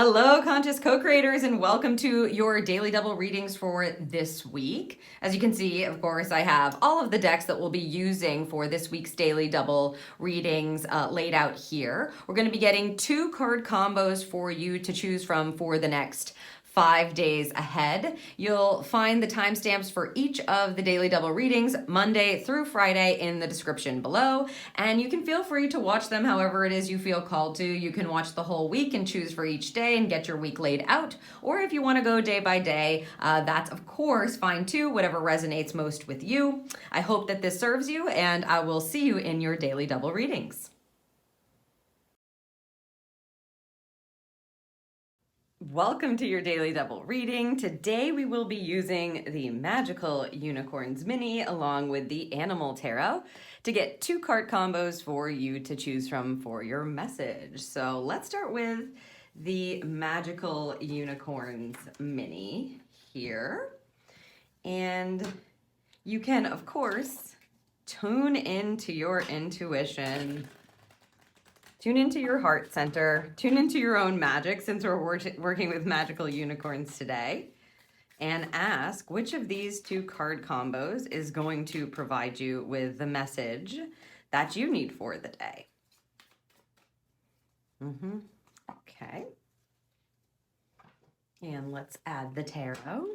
Hello, conscious co-creators, and welcome to your daily double readings for this week. As you can see, of course, I have all of the decks that we'll be using for this week's daily double readings laid out here. We're going to be getting 2 card combos for you to choose from for the next 5 days ahead. You'll find the timestamps for each of the daily double readings Monday through Friday in the description below, and you can feel free to watch them however it is you feel called to. You can watch the whole week and choose for each day and get your week laid out, or if you want to go day by day, that's of course fine too, whatever resonates most with you. I hope that this serves you, and I will see you in your daily double readings. Welcome to your daily double reading. Today we will be using the Magical Unicorns Mini along with the Animal Tarot to get 2 card combos for you to choose from for your message. So let's start with the Magical Unicorns Mini here. And you can, of course, tune into your intuition. Tune into your heart center, tune into your own magic since we're working with magical unicorns today, and ask which of these 2 card combos is going to provide you with the message that you need for the day. Okay. And let's add the tarot.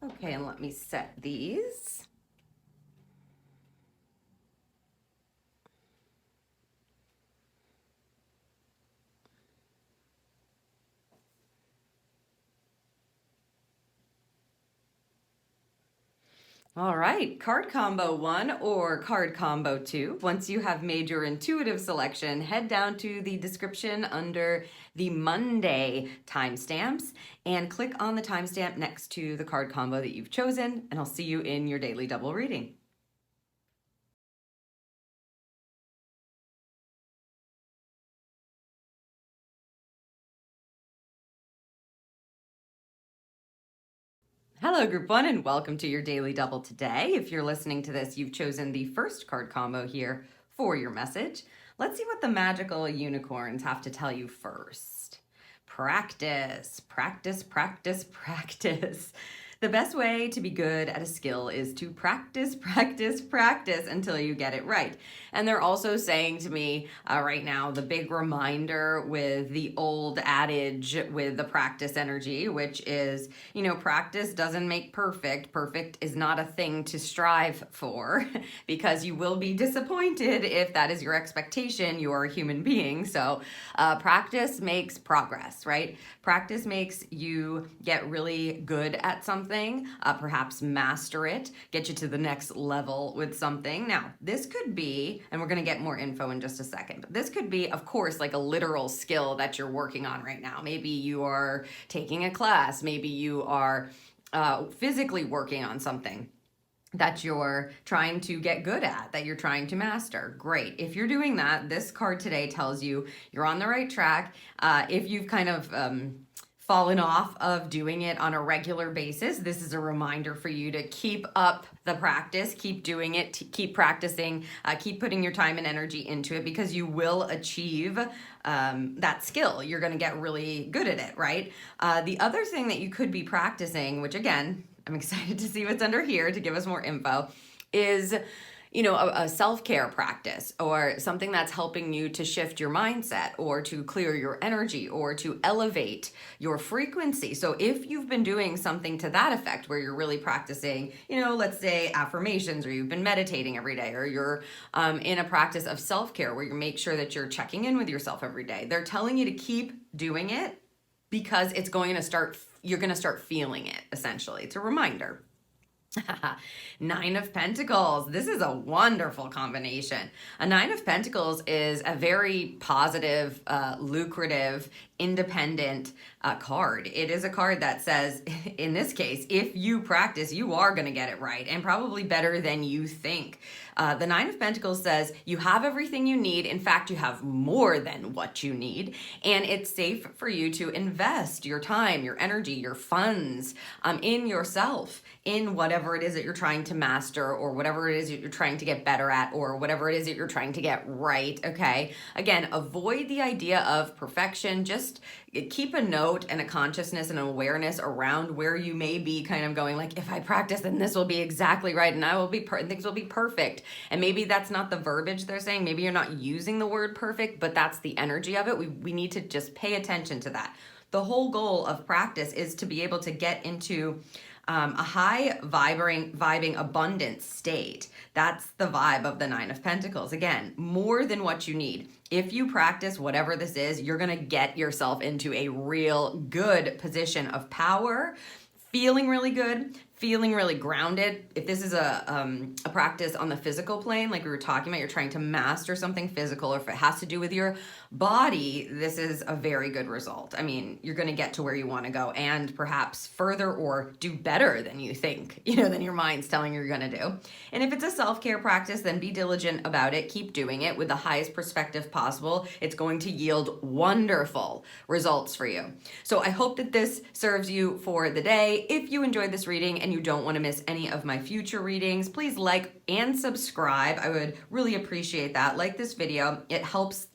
Okay, and let me set these. All right, card combo 1 or card combo 2. Once you have made your intuitive selection, head down to the description under the Monday timestamps and click on the timestamp next to the card combo that you've chosen, and I'll see you in your daily double reading. Hello, Group 1, and welcome to your Daily Double today. If you're listening to this, you've chosen the first card combo here for your message. Let's see what the Magical Unicorns have to tell you first. Practice, practice, practice, practice. The best way to be good at a skill is to practice, practice, practice until you get it right. And they're also saying to me right now, the big reminder with the old adage with the practice energy, which is, practice doesn't make perfect. Perfect is not a thing to strive for because you will be disappointed if that is your expectation. You are a human being. So practice makes progress, right? Practice makes you get really good at something. Perhaps master it, get you to the next level with something. Now, this could be, and we're going to get more info in just a second, but this could be, of course, like a literal skill that you're working on right now. Maybe you are taking a class, maybe you are physically working on something that you're trying to get good at, that you're trying to master. Great. If you're doing that, this card today tells you you're on the right track. If you've kind of fallen off of doing it on a regular basis, this is a reminder for you to keep up the practice, keep doing it, keep practicing, keep putting your time and energy into it, because you will achieve that skill. You're going to get really good at it, right? The other thing that you could be practicing, which again, I'm excited to see what's under here to give us more info, is a self-care practice or something that's helping you to shift your mindset or to clear your energy or to elevate your frequency. So if you've been doing something to that effect where you're really practicing, let's say affirmations, or you've been meditating every day, or you're in a practice of self-care where you make sure that you're checking in with yourself every day, they're telling you to keep doing it because you're going to start feeling it, essentially. It's a reminder. 9 of Pentacles. This is a wonderful combination. A 9 of Pentacles is a very positive, lucrative, independent card. It is a card that says, in this case, if you practice, you are going to get it right, and probably better than you think. The Nine of Pentacles says you have everything you need. In fact, you have more than what you need, and it's safe for you to invest your time, your energy, your funds in yourself, in whatever it is that you're trying to master, or whatever it is that you're trying to get better at, or whatever it is that you're trying to get right, okay? Again, avoid the idea of perfection. Just keep a note and a consciousness and an awareness around where you may be kind of going like, if I practice, then this will be exactly right, and I will be things will be perfect. And maybe that's not the verbiage they're saying. Maybe you're not using the word perfect, but that's the energy of it. We need to just pay attention to that. The whole goal of practice is to be able to get into a high vibing abundant state. That's the vibe of the Nine of Pentacles. Again, more than what you need. If you practice whatever this is, you're going to get yourself into a real good position of power, feeling really good, feeling really grounded. If this is a practice on the physical plane, like we were talking about, you're trying to master something physical, or if it has to do with your body, this is a very good result. I mean, you're going to get to where you want to go, and perhaps further, or do better than you think, than your mind's telling you're going to do. And if it's a self-care practice, then be diligent about it. Keep doing it with the highest perspective possible. It's going to yield wonderful results for you. So I hope that this serves you for the day. If you enjoyed this reading and you don't want to miss any of my future readings, please like and subscribe. I would really appreciate that. Like this video. It helps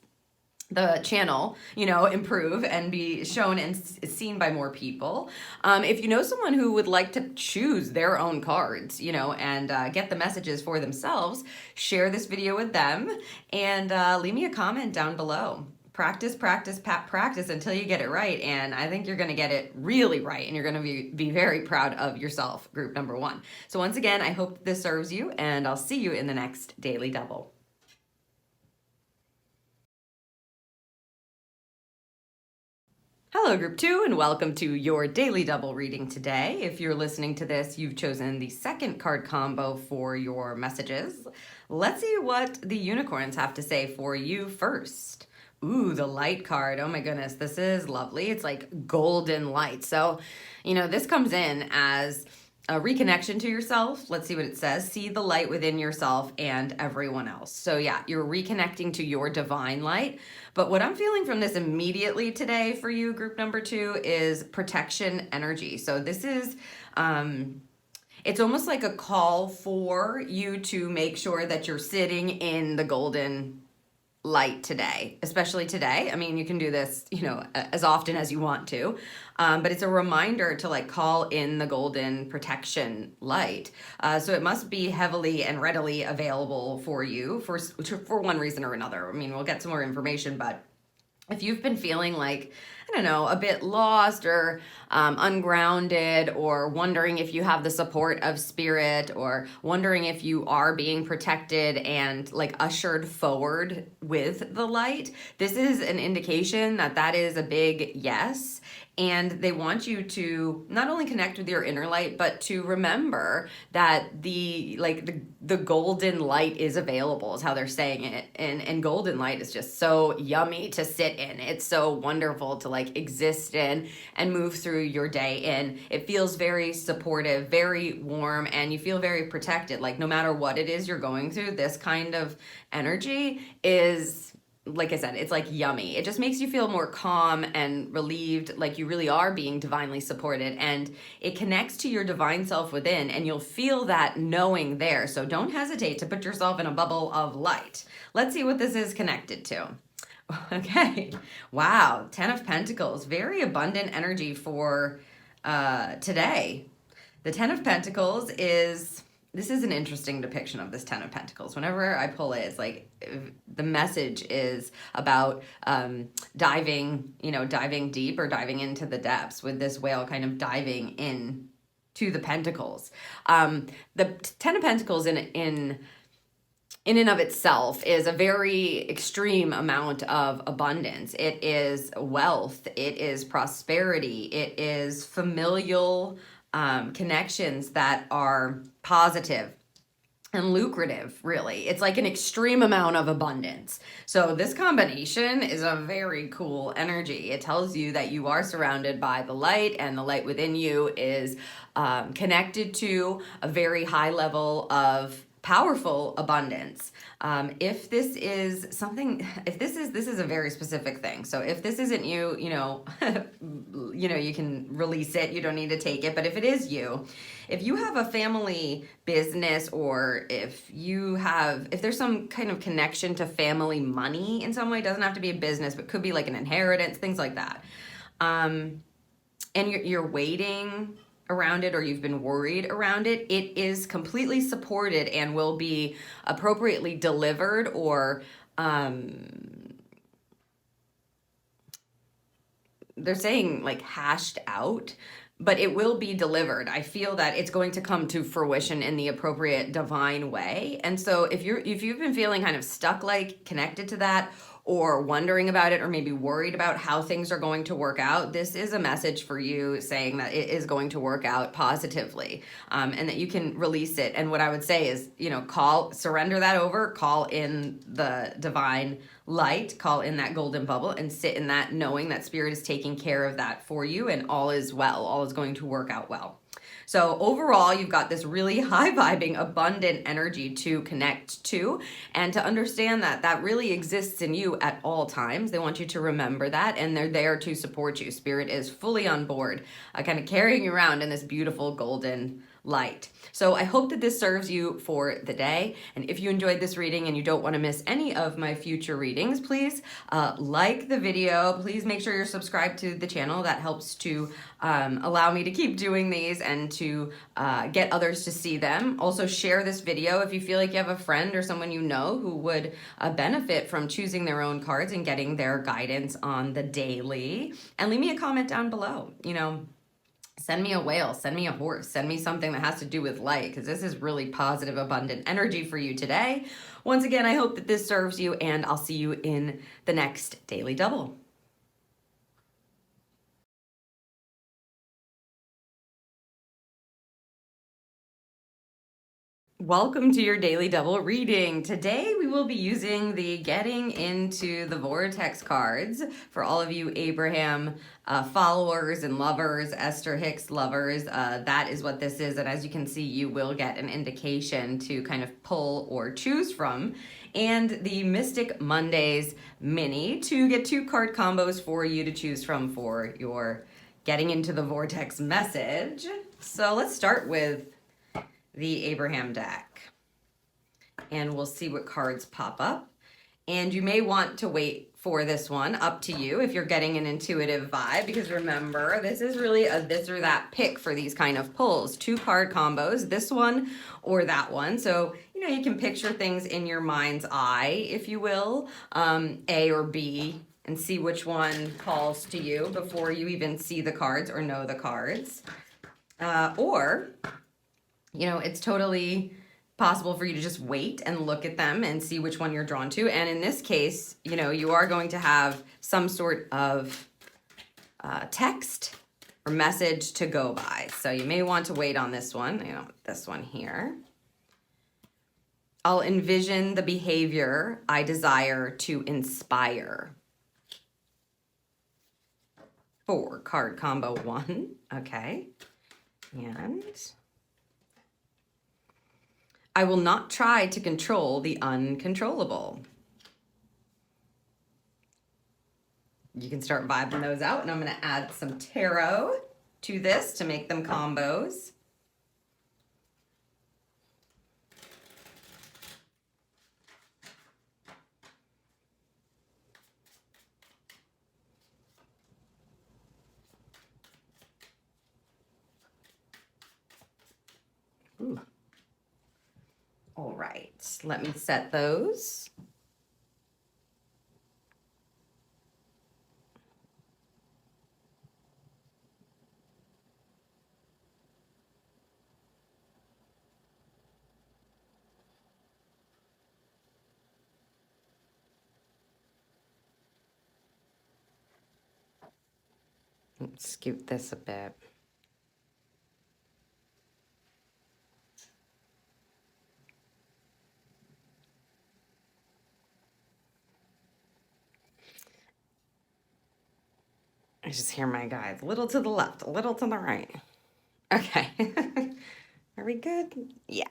the channel, improve and be shown and seen by more people. If you know someone who would like to choose their own cards, and get the messages for themselves, share this video with them, and leave me a comment down below. Practice, practice, practice until you get it right. And I think you're going to get it really right. And you're going to be very proud of yourself, group number one. So once again, I hope this serves you, and I'll see you in the next Daily Double. Hello, Group 2, and welcome to your Daily Double reading today. If you're listening to this, you've chosen the second card combo for your messages. Let's see what the unicorns have to say for you first. Ooh, the light card. Oh my goodness, this is lovely. It's like golden light. So, this comes in as a reconnection to yourself. Let's see what it says. See the light within yourself and everyone else. So yeah, you're reconnecting to your divine light. But what I'm feeling from this immediately today for you, group number 2, is protection energy. So this is, it's almost like a call for you to make sure that you're sitting in the golden light today, especially today. I mean, you can do this, as often as you want to, but it's a reminder to call in the golden protection light. So it must be heavily and readily available for you for one reason or another. I mean, we'll get some more information, but if you've been feeling like, I don't know, a bit lost or ungrounded, or wondering if you have the support of spirit, or wondering if you are being protected and ushered forward with the light, this is an indication that that is a big yes. And they want you to not only connect with your inner light, but to remember that the golden light is available, is how they're saying it. And golden light is just so yummy to sit in. It's so wonderful to exist in and move through your day in. It feels very supportive, very warm, and you feel very protected. No matter what it is you're going through, this kind of energy is, like I said, it's yummy. It just makes you feel more calm and relieved, like you really are being divinely supported, and it connects to your divine self within, and you'll feel that knowing there. So don't hesitate to put yourself in a bubble of light. Let's see what this is connected to. Okay. Wow. 10 of Pentacles. Very abundant energy for today. The 10 of Pentacles is... This is an interesting depiction of this 10 of Pentacles. Whenever I pull it, it's the message is about diving deep, or diving into the depths, with this whale kind of diving in to the pentacles. The 10 of Pentacles in and of itself is a very extreme amount of abundance. It is wealth. It is prosperity. It is familial connections that are positive. and lucrative, really. It's like an extreme amount of abundance. So this combination is a very cool energy. It tells you that you are surrounded by the light, and the light within you is connected to a very high level of powerful abundance. If this is something, if this is a very specific thing. So if this isn't you, you can release it. You don't need to take it. But if it is you, if you have a family business, or if there's some kind of connection to family money in some way, it doesn't have to be a business, but could be like an inheritance, things like that. And you're waiting around it, or you've been worried around it, it is completely supported and will be appropriately delivered, or they're saying like hashed out, but it will be delivered. I feel that it's going to come to fruition in the appropriate divine way. And so if you've been feeling kind of stuck, like connected to that, or wondering about it, or maybe worried about how things are going to work out, this is a message for you saying that it is going to work out positively, and that you can release it. And what I would say is, surrender that over, call in the divine light, call in that golden bubble, and sit in that, knowing that spirit is taking care of that for you, and all is well, all is going to work out well. So overall, you've got this really high vibing, abundant energy to connect to, and to understand that that really exists in you at all times. They want you to remember that, and they're there to support you. Spirit is fully on board, kind of carrying you around in this beautiful golden light. So I hope that this serves you for the day. And if you enjoyed this reading and you don't want to miss any of my future readings, please like the video. Please make sure you're subscribed to the channel. That helps to allow me to keep doing these, and to get others to see them. Also, share this video if you feel like you have a friend or someone you know who would benefit from choosing their own cards and getting their guidance on the daily. And leave me a comment down below. Send me a whale, send me a horse, send me something that has to do with light, because this is really positive, abundant energy for you today. Once again, I hope that this serves you, and I'll see you in the next Daily Double. Welcome to your Daily Double reading. Today we will be using the Getting into the Vortex cards for all of you Abraham followers and lovers, Esther Hicks lovers. That is what this is, and as you can see, you will get an indication to kind of pull or choose from. And the Mystic Mondays mini to get 2 card combos for you to choose from for your Getting into the Vortex message. So let's start with the Abraham deck, and we'll see what cards pop up. And you may want to wait for this one, up to you if you're getting an intuitive vibe, because remember, this is really a this or that pick for these kind of pulls. 2 card combos, this one or that one. So you can picture things in your mind's eye, if you will, A or B, and see which one calls to you before you even see the cards or know the cards. Or it's totally possible for you to just wait and look at them and see which one you're drawn to. And in this case, you are going to have some sort of text or message to go by. So you may want to wait on this one, this one here. I'll envision the behavior I desire to inspire. 4 card combo 1. Okay. And I will not try to control the uncontrollable. You can start vibing those out, and I'm going to add some tarot to this to make them combos. Ooh. All right, let me set those. Let's scoot this a bit. I just hear my guides. A little to the left, a little to the right. Okay. Are we good? Yeah.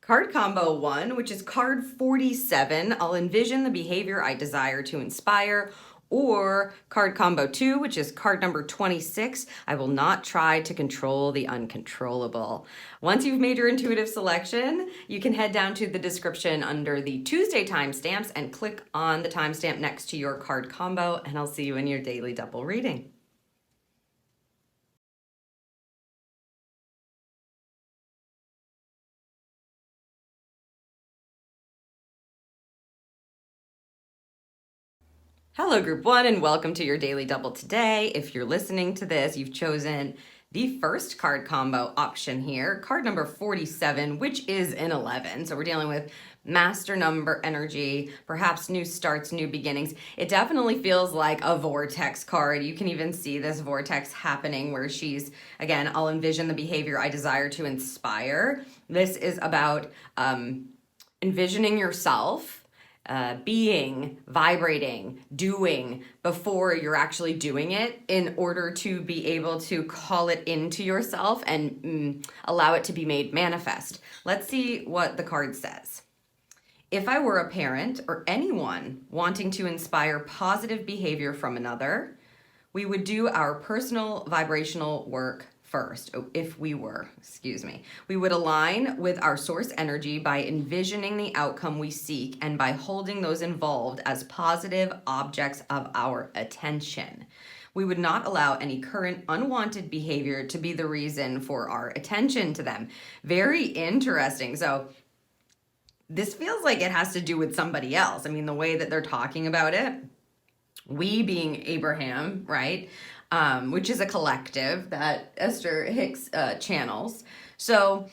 Card combo 1, which is card 47, I'll envision the behavior I desire to inspire. Or card combo 2, which is card number 26, I will not try to control the uncontrollable. Once you've made your intuitive selection, you can head down to the description under the Tuesday timestamps and click on the timestamp next to your card combo, and I'll see you in your daily double reading. Hello, Group 1, and welcome to your Daily Double today. If you're listening to this, you've chosen the first card combo option here, card number 47, which is an 11. So we're dealing with master number energy, perhaps new starts, new beginnings. It definitely feels like a vortex card. You can even see this vortex happening where she's, again, I'll envision the behavior I desire to inspire. This is about envisioning yourself being, vibrating, doing before you're actually doing it in order to be able to call it into yourself and allow it to be made manifest. Let's see what the card says. If I were a parent or anyone wanting to inspire positive behavior from another, we would do our personal vibrational work first. We would align with our source energy by envisioning the outcome we seek and by holding those involved as positive objects of our attention. We would not allow any current unwanted behavior to be the reason for our attention to them. Very interesting. So this feels like it has to do with somebody else. I mean, the way that they're talking about it, we being Abraham, right? Which is a collective that Esther Hicks channels. So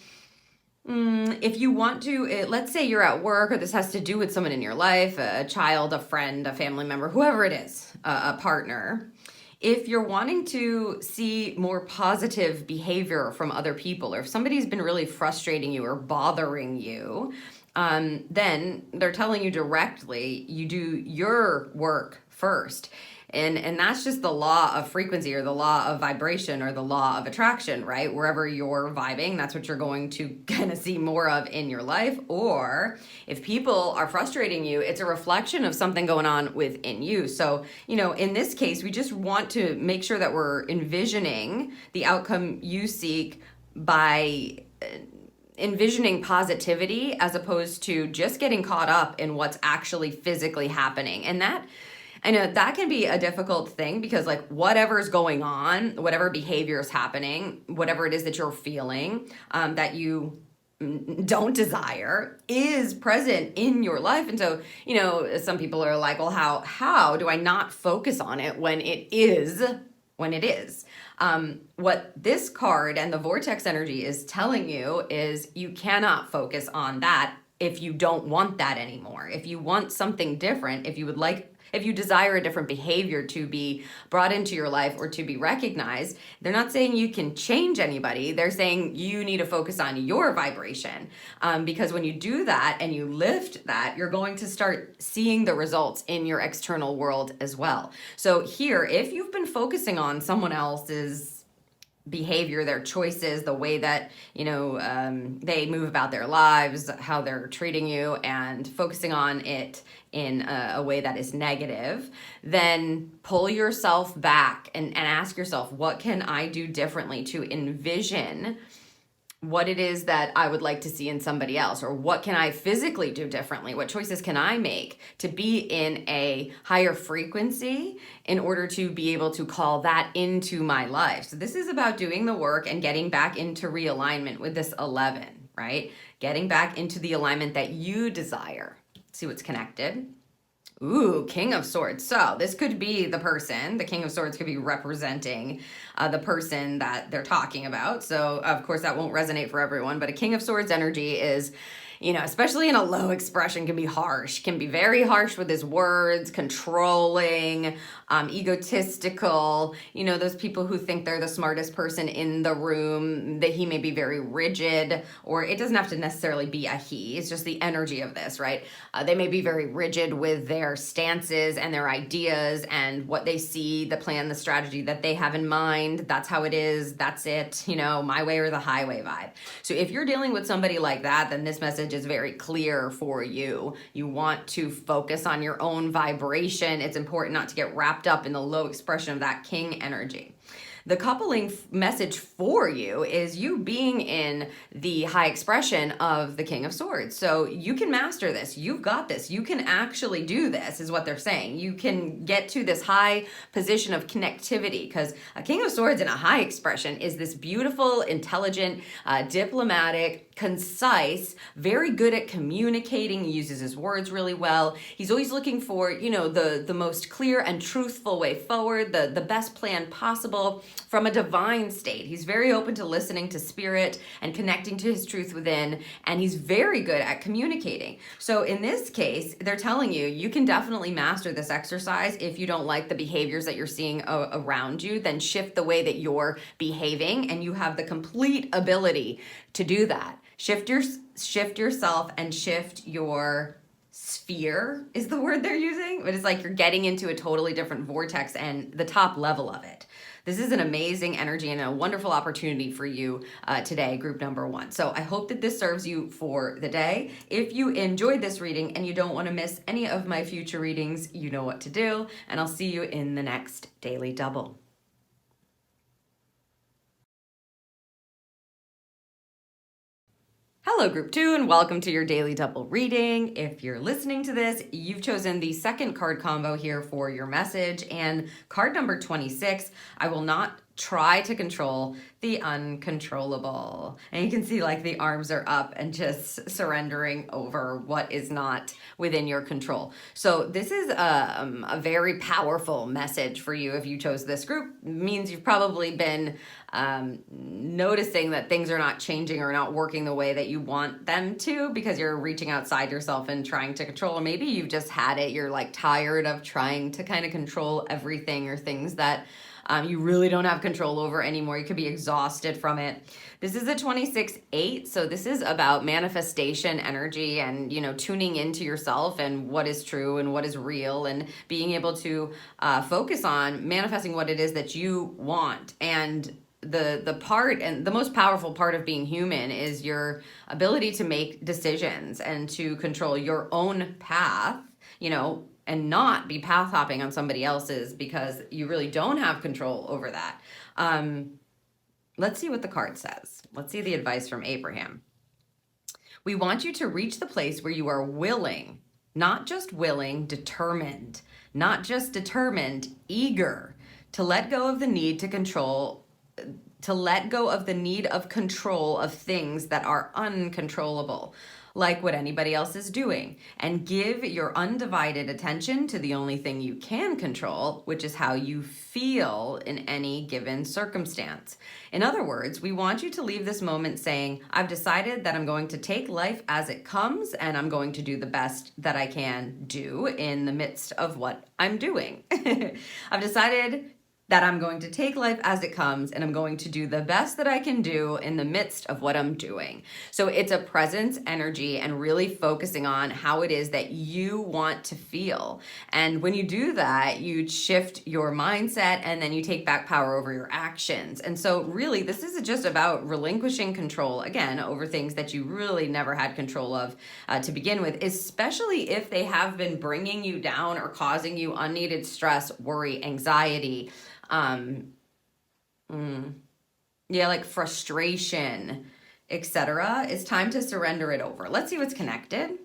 if you want to, let's say you're at work or this has to do with someone in your life, a child, a friend, a family member, whoever it is, a partner. If you're wanting to see more positive behavior from other people, or if somebody's been really frustrating you or bothering you, then they're telling you directly, you do your work first. And that's just the law of frequency or the law of vibration or the law of attraction, right? Wherever you're vibing, that's what you're going to kind of see more of in your life. Or if people are frustrating you, it's a reflection of something going on within you. So, in this case, we just want to make sure that we're envisioning the outcome you seek by envisioning positivity as opposed to just getting caught up in what's actually physically happening. And I know that can be a difficult thing because whatever's going on, whatever behavior is happening, whatever it is that you're feeling that you don't desire is present in your life. And so, some people are like, well, how do I not focus on it when it is? What this card and the vortex energy is telling you is you cannot focus on that if you don't want that anymore. If you want something different, if you desire a different behavior to be brought into your life or to be recognized, they're not saying you can change anybody. They're saying you need to focus on your vibration. Because when you do that and you lift that, you're going to start seeing the results in your external world as well. So here, if you've been focusing on someone else's behavior, their choices, the way that, they move about their lives, how they're treating you, and focusing on it in a way that is negative, then pull yourself back and ask yourself, what can I do differently to envision what it is that I would like to see in somebody else? Or what can I physically do differently? What choices can I make to be in a higher frequency in order to be able to call that into my life? So this is about doing the work and getting back into realignment with this 11, right? Getting back into the alignment that you desire. See what's connected. Ooh, King of Swords. So this could be the person. The King of Swords could be representing the person that they're talking about. So, of course, that won't resonate for everyone. But a King of Swords energy is, especially in a low expression, can be harsh, can be very harsh with his words, controlling, egotistical, those people who think they're the smartest person in the room, that he may be very rigid, or it doesn't have to necessarily be a he, it's just the energy of this, right? They may be very rigid with their stances and their ideas and what they see, the plan, the strategy that they have in mind. That's how it is. That's it. My way or the highway vibe. So if you're dealing with somebody like that, then this message is very clear for you. You want to focus on your own vibration. It's important not to get wrapped up in the low expression of that king energy. The coupling message for you is you being in the high expression of the King of Swords. So you can master this. You've got this. You can actually do this, is what they're saying. You can get to this high position of connectivity, because a King of Swords in a high expression is this beautiful, intelligent, diplomatic, concise, very good at communicating. He uses his words really well. He's always looking for, the most clear and truthful way forward, the best plan possible from a divine state. He's very open to listening to spirit and connecting to his truth within, and he's very good at communicating. So in this case, they're telling you, you can definitely master this exercise. If you don't like the behaviors that you're seeing around you, then shift the way that you're behaving, and you have the complete ability to do that. Shift yourself and shift your sphere is the word they're using, but it's like you're getting into a totally different vortex and the top level of it. This is an amazing energy and a wonderful opportunity for you today, group number 1. So I hope that this serves you for the day. If you enjoyed this reading and you don't want to miss any of my future readings, you know what to do, and I'll see you in the next Daily Double. Hello, Group 2, and welcome to your Daily Double reading. If you're listening to this, you've chosen the second card combo here for your message, and card number 26, I will not try to control the uncontrollable. And you can see like the arms are up and just surrendering over what is not within your control. So this is a very powerful message for you if you chose this group. It means you've probably been noticing that things are not changing or not working the way that you want them to, because you're reaching outside yourself and trying to control. Or maybe you've just had it. You're like tired of trying to kind of control everything, or things that you really don't have control over anymore. You could be exhausted from it. This is a 26-8, so this is about manifestation energy and, tuning into yourself and what is true and what is real, and being able to focus on manifesting what it is that you want. And the part and the most powerful part of being human is your ability to make decisions and to control your own path, and not be path hopping on somebody else's, because you really don't have control over that. Let's see what the card says. Let's see the advice from Abraham. We want you to reach the place where you are willing, not just willing, determined, not just determined, eager to let go of the need to control, to let go of the need of control of things that are uncontrollable, like what anybody else is doing, and give your undivided attention to the only thing you can control, which is how you feel in any given circumstance. In other words, we want you to leave this moment saying, I've decided that I'm going to take life as it comes, and I'm going to do the best that I can do in the midst of what I'm doing. I've decided that I'm going to take life as it comes, and I'm going to do the best that I can do in the midst of what I'm doing. So it's a presence energy and really focusing on how it is that you want to feel. And when you do that, you shift your mindset, and then you take back power over your actions. And so really, this is just about relinquishing control, again, over things that you really never had control of to begin with, especially if they have been bringing you down or causing you unneeded stress, worry, anxiety, like frustration, etc. It's time to surrender it over. Let's see what's connected.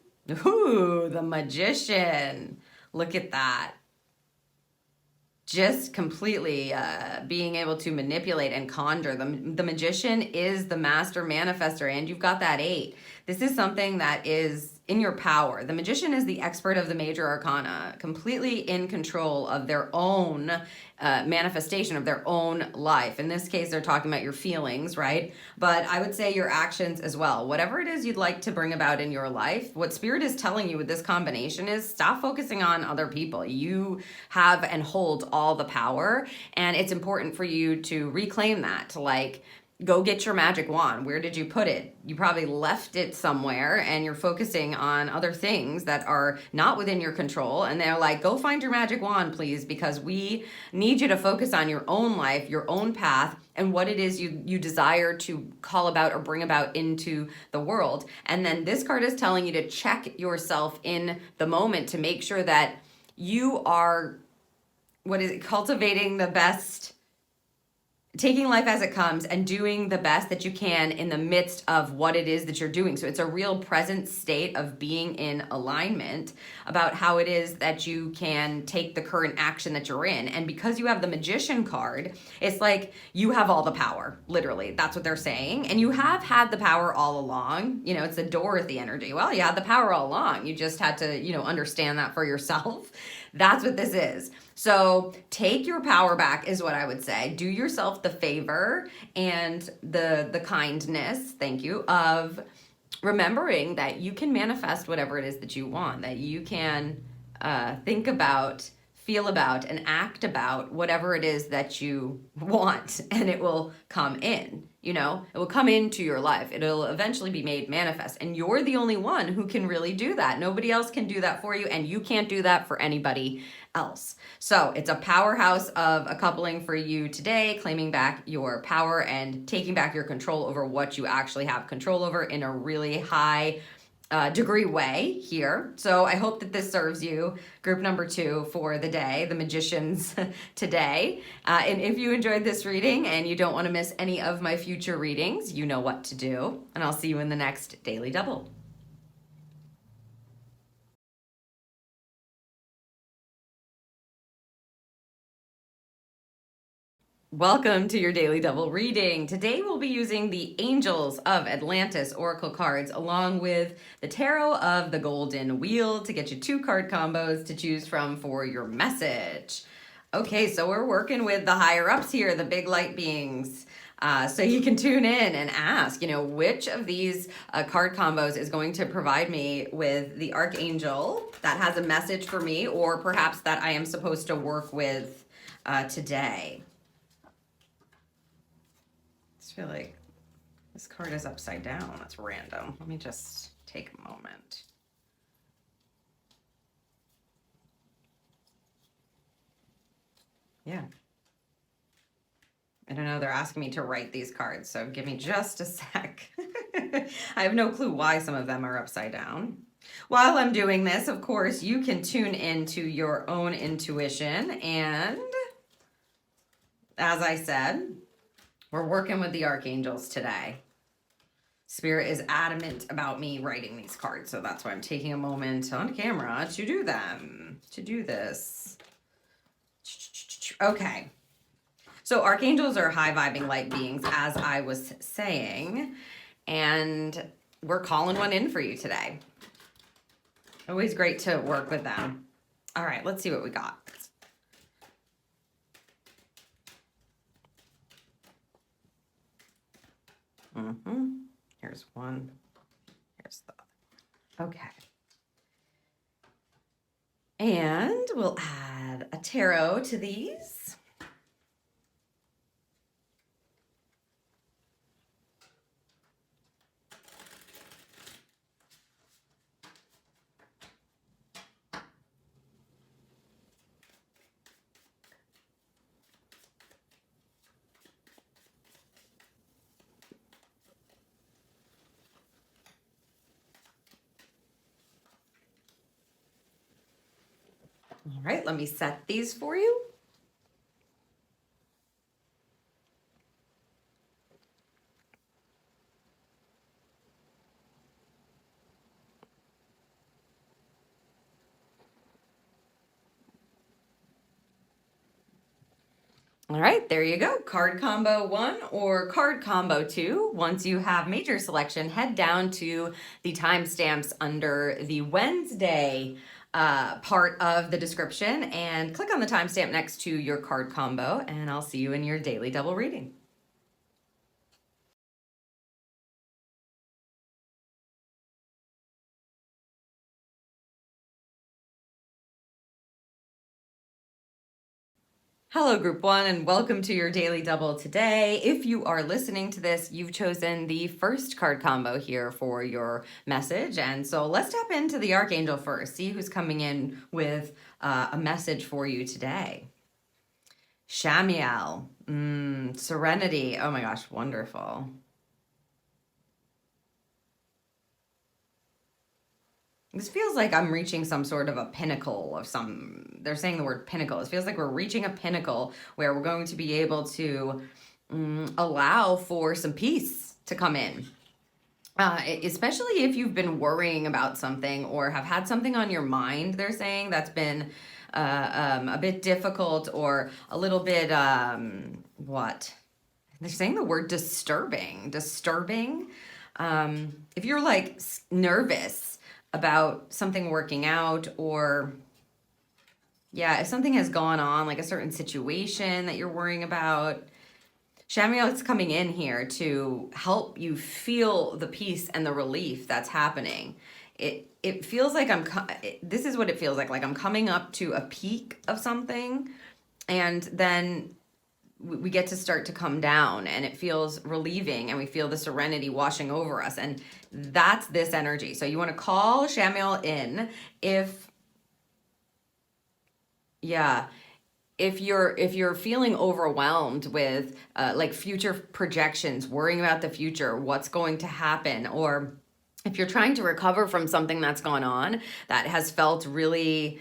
Ooh, the Magician. Look at that. Just completely being able to manipulate and conjure. The Magician is the master manifester, and you've got that 8. This is something that is in your power. The magician is the expert of the major arcana, completely in control of their own manifestation of their own life. In this case, they're talking about your feelings, right? But I would say your actions as well. Whatever it is you'd like to bring about in your life, what Spirit is telling you with this combination is stop focusing on other people. You have and hold all the power, and it's important for you to reclaim that, to like, go get your magic wand. Where did you put it? You probably left it somewhere and you're focusing on other things that are not within your control. And they're like, go find your magic wand, please, because we need you to focus on your own life, your own path, and what it is you desire to call about or bring about into the world. And then this card is telling you to check yourself in the moment to make sure that you are, cultivating the best, taking life as it comes and doing the best that you can in the midst of what it is that you're doing. So it's a real present state of being in alignment about how it is that you can take the current action that you're in. And because you have the Magician card, it's like you have all the power, literally. That's what they're saying. And you have had the power all along. You know, it's the Dorothy energy. Well, you had the power all along. You just had to, understand that for yourself. That's what this is. So take your power back is what I would say. Do yourself the favor and the kindness, thank you, of remembering that you can manifest whatever it is that you want, that you can think about, feel about, and act about whatever it is that you want, and it will come in. It will come into your life. It'll eventually be made manifest. And you're the only one who can really do that. Nobody else can do that for you, and you can't do that for anybody else. So it's a powerhouse of a coupling for you today, claiming back your power and taking back your control over what you actually have control over in a really high degree way here. So I hope that this serves you, group number 2 for the day, the magicians today. And if you enjoyed this reading and you don't want to miss any of my future readings, you know what to do. And I'll see you in the next Daily Double. Welcome to your Daily Double reading. Today we'll be using the Angels of Atlantis Oracle cards along with the Tarot of the Golden Wheel to get you 2 card combos to choose from for your message. Okay, so we're working with the higher ups here, the big light beings. So you can tune in and ask, which of these card combos is going to provide me with the Archangel that has a message for me, or perhaps that I am supposed to work with today. I feel like this card is upside down. That's random. Let me just take a moment. Yeah. I don't know. They're asking me to write these cards, so give me just a sec. I have no clue why some of them are upside down. While I'm doing this, of course, you can tune into your own intuition. And as I said, we're working with the Archangels today. Spirit is adamant about me writing these cards, so that's why I'm taking a moment on camera to do them, to do this. Okay. So archangels are high-vibing light beings, as I was saying, and we're calling one in for you today. Always great to work with them. All right, let's see what we got. Here's one. Here's the other. Okay. And we'll add a tarot to these. All right, let me set these for you. All right, there you go. Card combo 1 or card combo 2. Once you have made your selection, head down to the timestamps under the Wednesday part of the description and click on the timestamp next to your card combo, and I'll see you in your daily double reading. Hello, Group 1, and welcome to your Daily Double today. If you are listening to this, you've chosen the first card combo here for your message. And so let's tap into the Archangel first, see who's coming in with a message for you today. Shamiel, Serenity. Oh my gosh, wonderful. This feels like I'm reaching some sort of a pinnacle of some, they're saying the word pinnacle. It feels like we're reaching a pinnacle where we're going to be able to allow for some peace to come in. Especially if you've been worrying about something or have had something on your mind, they're saying that's been a bit difficult or a little bit, what? They're saying the word disturbing. If you're like nervous about something working out, or yeah, if something has gone on, like a certain situation that you're worrying about, Shamiel is coming in here to help you feel the peace and the relief that's happening. It feels like this is what it feels like I'm coming up to a peak of something, and then we get to start to come down, and it feels relieving, and we feel the serenity washing over us, and that's this energy. So you want to call Shamiel in if you're feeling overwhelmed with like future projections, worrying about the future, what's going to happen, or if you're trying to recover from something that's gone on that has felt really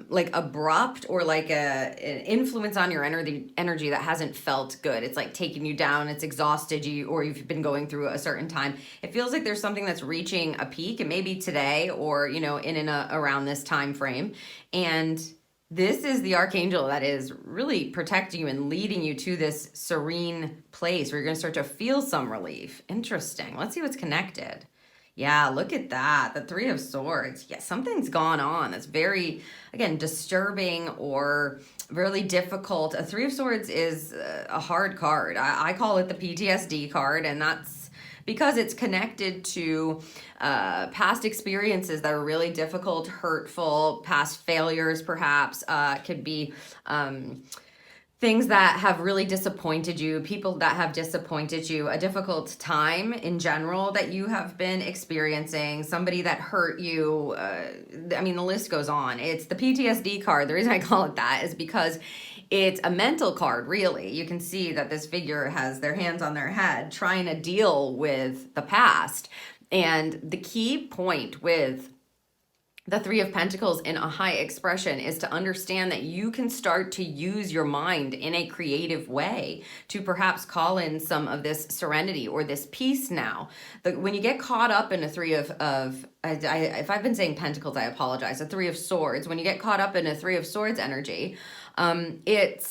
like abrupt, or like an influence on your energy that hasn't felt good. It's like taking you down, it's exhausted you, or you've been going through a certain time. It feels like there's something that's reaching a peak, and maybe today, or in and around this time frame. And this is the Archangel that is really protecting you and leading you to this serene place where you're going to start to feel some relief. Interesting. Let's see what's connected. Yeah, look at that. The Three of Swords. Yeah, something's gone on that's very, again, disturbing or really difficult. A Three of Swords is a hard card. I call it the PTSD card, and that's because it's connected to past experiences that are really difficult, hurtful, past failures perhaps. Could be things that have really disappointed you, people that have disappointed you, a difficult time in general that you have been experiencing, somebody that hurt you. I mean, the list goes on. It's the PTSD card. The reason I call it that is because it's a mental card, really. You can see that this figure has their hands on their head trying to deal with the past. And the key point with the Three of Pentacles in a high expression is to understand that you can start to use your mind in a creative way to perhaps call in some of this serenity or this peace now. When you get caught up in a if I've been saying Pentacles, I apologize, a Three of Swords. When you get caught up in a Three of Swords energy, it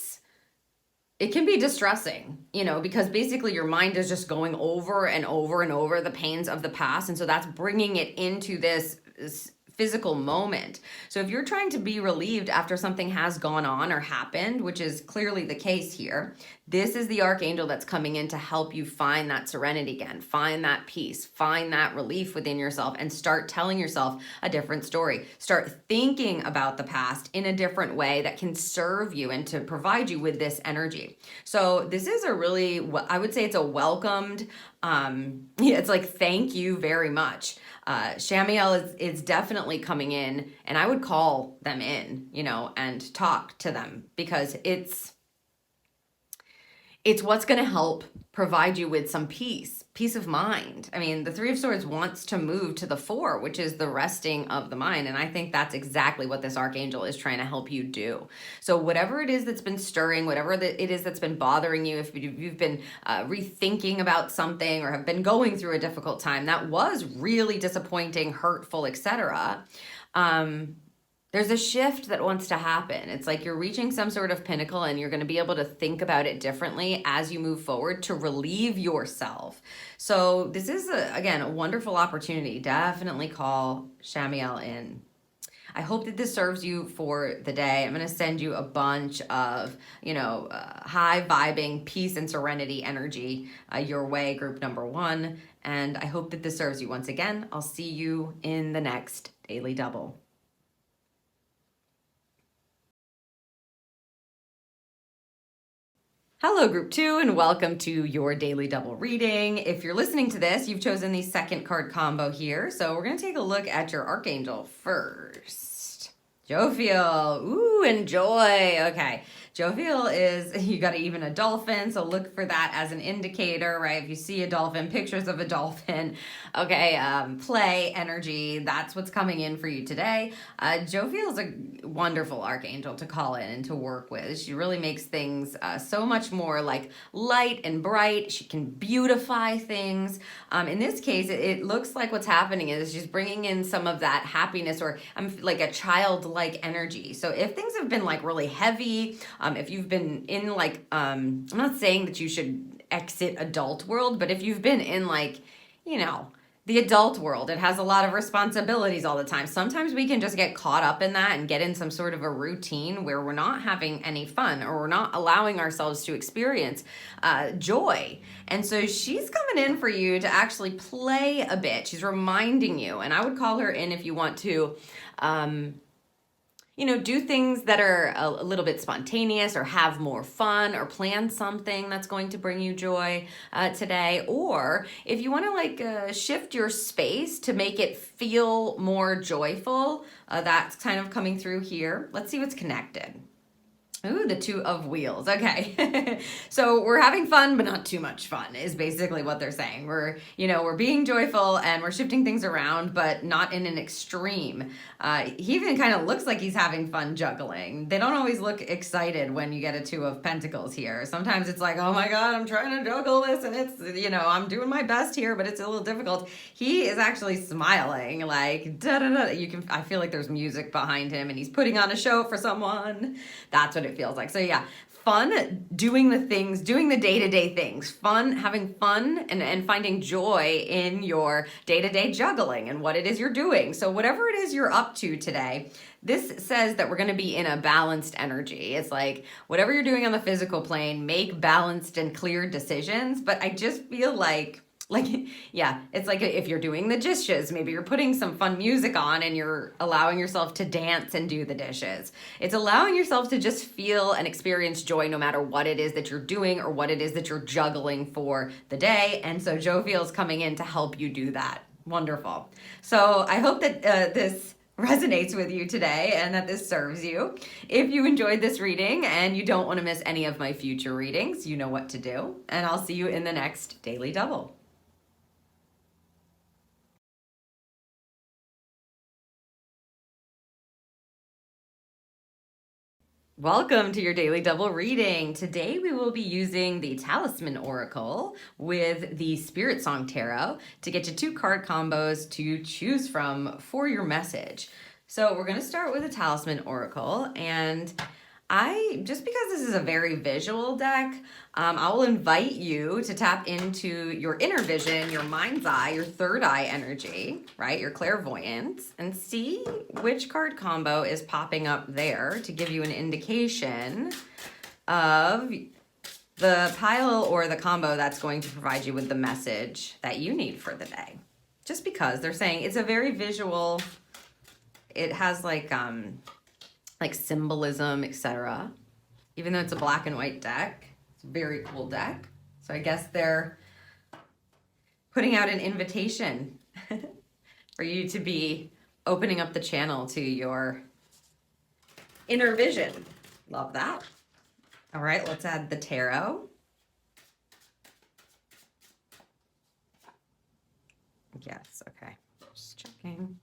can be distressing, because basically your mind is just going over and over and over the pains of the past. And so that's bringing it into this physical moment. So if you're trying to be relieved after something has gone on or happened, which is clearly the case here, this is the Archangel that's coming in to help you find that serenity again, find that peace, find that relief within yourself, and start telling yourself a different story. Start thinking about the past in a different way that can serve you and to provide you with this energy. So this is a really, I would say it's a welcomed, it's like, thank you very much. Shamiel is definitely coming in, and I would call them in, and talk to them, because it's what's going to help provide you with some peace of mind. I mean, the Three of Swords wants to move to the Four, which is the resting of the mind. And I think that's exactly what this Archangel is trying to help you do. So whatever it is that's been stirring, whatever it is that's been bothering you, if you've been rethinking about something or have been going through a difficult time that was really disappointing, hurtful, etc., There's a shift that wants to happen. It's like you're reaching some sort of pinnacle and you're going to be able to think about it differently as you move forward to relieve yourself. So this is, again, a wonderful opportunity. Definitely call Shamiel in. I hope that this serves you for the day. I'm going to send you a bunch of, high vibing peace and serenity energy your way, group number 1. And I hope that this serves you. Once again, I'll see you in the next Daily Double. Hello, group 2, and welcome to your Daily Double reading. If you're listening to this, you've chosen the second card combo here. So we're going to take a look at your Archangel first. Jophiel, ooh, and Joy. Okay, Jophiel is, you got even a dolphin, so look for that as an indicator, right? If you see a dolphin, pictures of a dolphin, okay, play, energy, that's what's coming in for you today. Jophiel is a wonderful archangel to call in and to work with. She really makes things so much more like light and bright. She can beautify things. In this case, it looks like what's happening is she's bringing in some of that happiness or like a childlike energy. So if things have been like really heavy, if you've been in like, I'm not saying that you should exit adult world, but if you've been in like, the adult world, it has a lot of responsibilities all the time. Sometimes we can just get caught up in that and get in some sort of a routine where we're not having any fun or we're not allowing ourselves to experience joy. And so she's coming in for you to actually play a bit. She's reminding you, and I would call her in if you want to do things that are a little bit spontaneous or have more fun or plan something that's going to bring you joy today. Or if you want to shift your space to make it feel more joyful, that's kind of coming through here. Let's see what's connected. Ooh, the 2 of wheels. Okay. So we're having fun, but not too much fun is basically what they're saying. We're being joyful and we're shifting things around, but not in an extreme. He even kind of looks like he's having fun juggling. They don't always look excited when you get a 2 of Pentacles here. Sometimes it's like, oh my God, I'm trying to juggle this and it's, I'm doing my best here, but it's a little difficult. He is actually smiling like, da-da-da. I feel like there's music behind him and he's putting on a show for someone. That's what it feels like. So yeah, fun, doing the things, doing the day-to-day things, fun, having fun and finding joy in your day-to-day juggling and what it is you're doing. So whatever it is you're up to today, this says that we're going to be in a balanced energy. It's like whatever you're doing on the physical plane, make balanced and clear decisions. But I just feel like, yeah, it's like if you're doing the dishes, maybe you're putting some fun music on and you're allowing yourself to dance and do the dishes. It's allowing yourself to just feel and experience joy no matter what it is that you're doing or what it is that you're juggling for the day. And so Jophiel's coming in to help you do that. Wonderful. So I hope that this resonates with you today and that this serves you. If you enjoyed this reading and you don't want to miss any of my future readings, you know what to do. And I'll see you in the next Daily Double. Welcome to your Daily Double reading. Today we will be using the Talisman Oracle with the Spirit Song Tarot to get you 2 card combos to choose from for your message. So we're going to start with the Talisman Oracle, and just because this is a very visual deck, I will invite you to tap into your inner vision, your mind's eye, your third eye energy, right? Your clairvoyance, and see which card combo is popping up there to give you an indication of the pile or the combo that's going to provide you with the message that you need for the day. Just because they're saying it's a very visual, it has like symbolism, etc. Even though it's a black and white deck, it's a very cool deck. So I guess they're putting out an invitation for you to be opening up the channel to your inner vision. Love that. All right, let's add the tarot. Yes, okay. Just checking.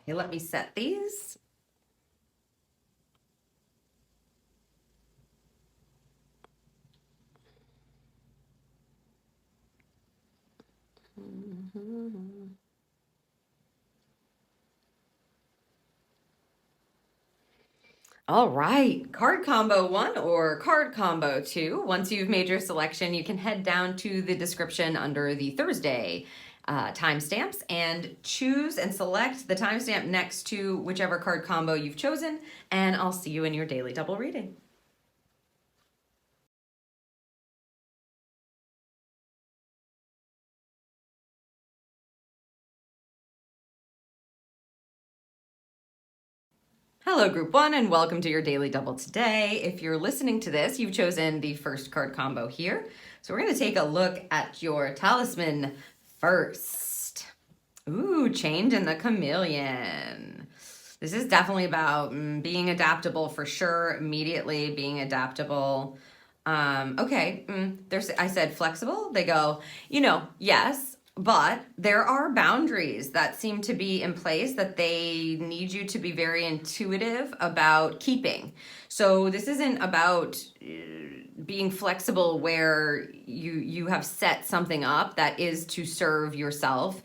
Okay, let me set these. All right, card combo 1 or card combo 2. Once you've made your selection, you can head down to the description under the Thursday timestamps and choose and select the timestamp next to whichever card combo you've chosen, and I'll see you in your daily double reading. Hello, Group 1, and welcome to your Daily Double today. If you're listening to this, you've chosen the first card combo here. So we're going to take a look at your talisman first. Ooh, Change in the Chameleon. This is definitely about being adaptable for sure, immediately being adaptable. Okay, I said flexible. They go, yes, but there are boundaries that seem to be in place that they need you to be very intuitive about keeping. So this isn't about being flexible where you have set something up that is to serve yourself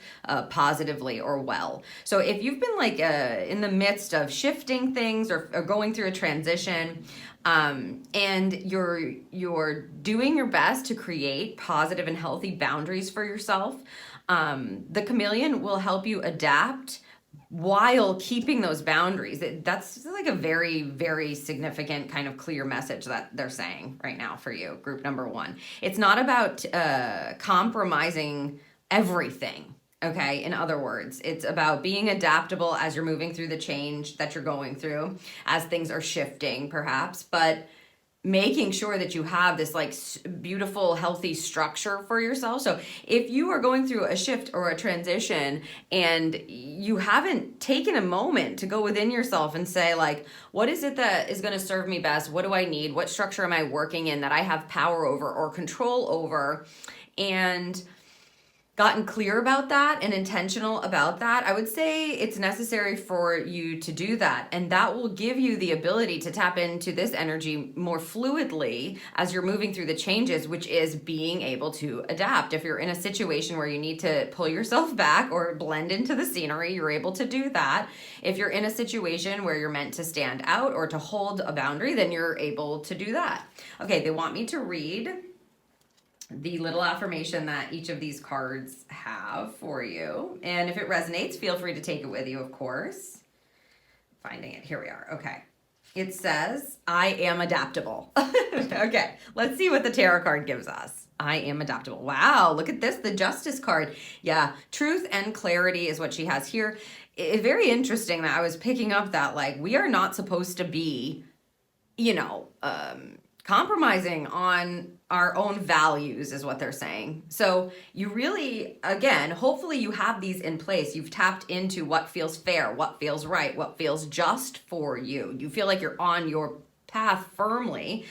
positively or well. So if you've been like in the midst of shifting things or going through a transition, and you're doing your best to create positive and healthy boundaries for yourself, the chameleon will help you adapt while keeping those boundaries. That's like a very, very significant kind of clear message that they're saying right now for you, group number 1. It's not about compromising everything. Okay, in other words, it's about being adaptable as you're moving through the change that you're going through, as things are shifting perhaps, but making sure that you have this like beautiful, healthy structure for yourself. So if you are going through a shift or a transition and you haven't taken a moment to go within yourself and say like, what is it that is going to serve me best? What do I need? What structure am I working in that I have power over or control over? And gotten clear about that and intentional about that, I would say it's necessary for you to do that. And that will give you the ability to tap into this energy more fluidly as you're moving through the changes, which is being able to adapt. If you're in a situation where you need to pull yourself back or blend into the scenery, you're able to do that. If you're in a situation where you're meant to stand out or to hold a boundary, then you're able to do that. Okay, they want me to read the little affirmation that each of these cards have for you. And if it resonates, feel free to take it with you, of course. Finding it. Here we are. Okay. It says, I am adaptable. Okay. Let's see what the tarot card gives us. I am adaptable. Wow. Look at this. The Justice card. Yeah. Truth and clarity is what she has here. It's very interesting that I was picking up that like we are not supposed to be, compromising on our own values is what they're saying. So you really, again, hopefully you have these in place. You've tapped into what feels fair, what feels right, what feels just for you. You feel like you're on your path firmly.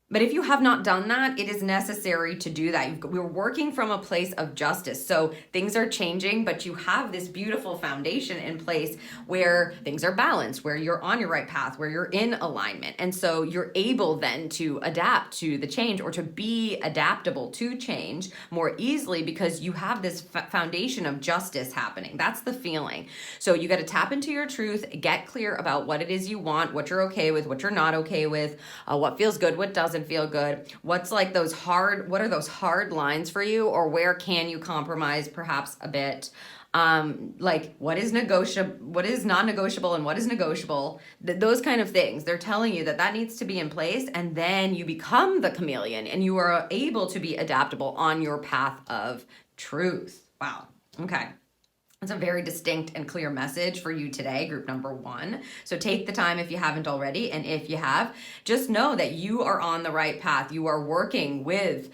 But if you have not done that, it is necessary to do that. We're working from a place of justice. So things are changing, but you have this beautiful foundation in place where things are balanced, where you're on your right path, where you're in alignment. And so you're able then to adapt to the change or to be adaptable to change more easily because you have this foundation of justice happening. That's the feeling. So you got to tap into your truth, get clear about what it is you want, what you're okay with, what you're not okay with, what feels good, what doesn't feel good, what's like what are those hard lines for you, or where can you compromise perhaps a bit, like what is non-negotiable and what is negotiable, those kind of things. They're telling you that needs to be in place, and then you become the chameleon and you are able to be adaptable on your path of truth. Wow. Okay. It's a very distinct and clear message for you today, group number 1. So take the time if you haven't already. And if you have, just know that you are on the right path. You are working with,